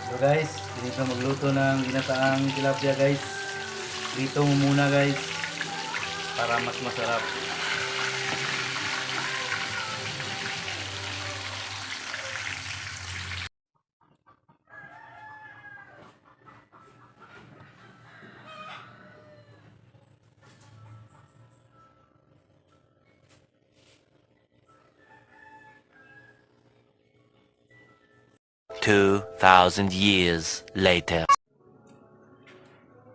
So guys, pinis na magluto ng ginataang tilapia guys. Prito mo muna guys para mas masarap. 2,000 years later.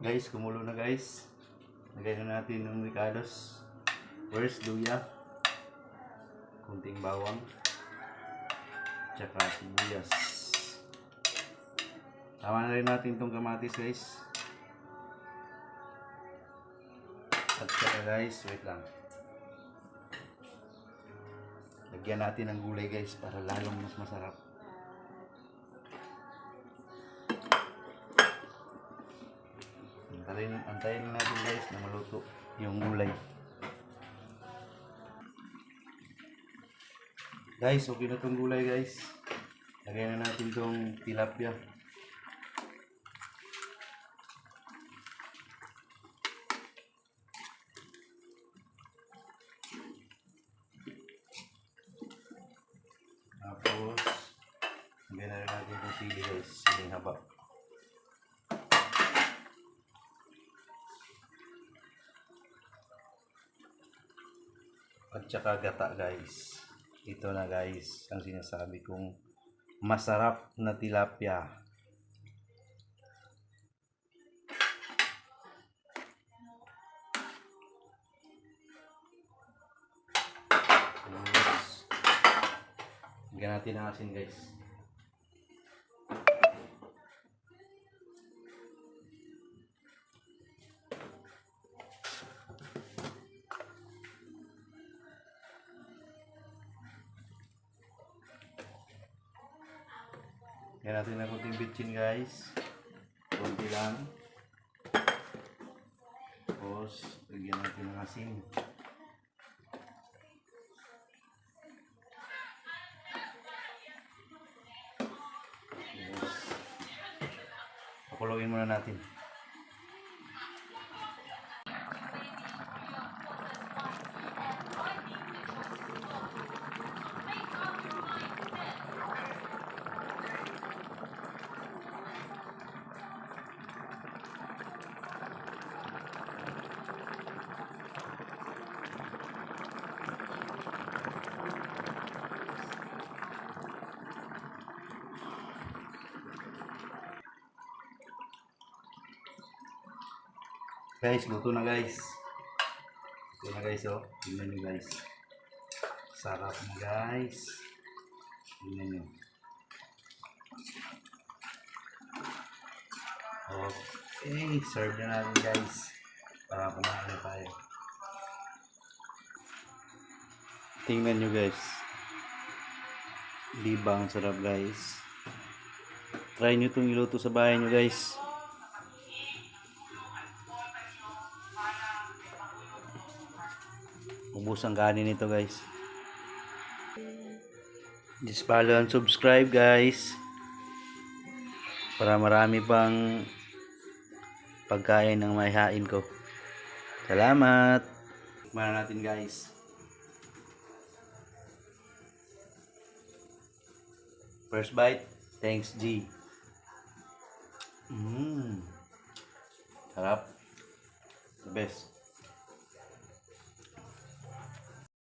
Guys, kumulo na guys. Lagay na natin ng ricados. First, luya. Kunting bawang. Tsaka sibuyas. Tama na rin natin itong kamatis guys. At tsaka guys, wait lang. Lagyan natin ng gulay guys para lalong mas masarap. Antayin natin guys na maluto yung gulay. Guys, okay na itong gulay guys. Lagyan na natin itong tilapia. Tapos, lagyan na natin itong sili guys. Siling haba. At saka gata guys. Ito na guys ang sinasabi kong masarap na tilapia. Tapos, lagyan natin ng asin guys. Lagyan natin ng kunting bitchin guys. Kunti lang. Tapos, lagyan natin ng asin. Yes. Pakuluin muna natin. Guys, luto na guys. Luto na guys, oh. Tingnan nyo guys. Sarap na guys. Tingnan nyo. Okay, serve na natin guys. Para kumain na tayo. Tingnan nyo guys. Di ba ang sarap guys? Try nyo itong iluto sa bahay nyo guys. Ubus ang kanin nito guys. Just follow and subscribe guys. Para marami pang pagkain ng maihain ko. Salamat. Tikman natin guys. First bite. Thanks G. Sarap. The best.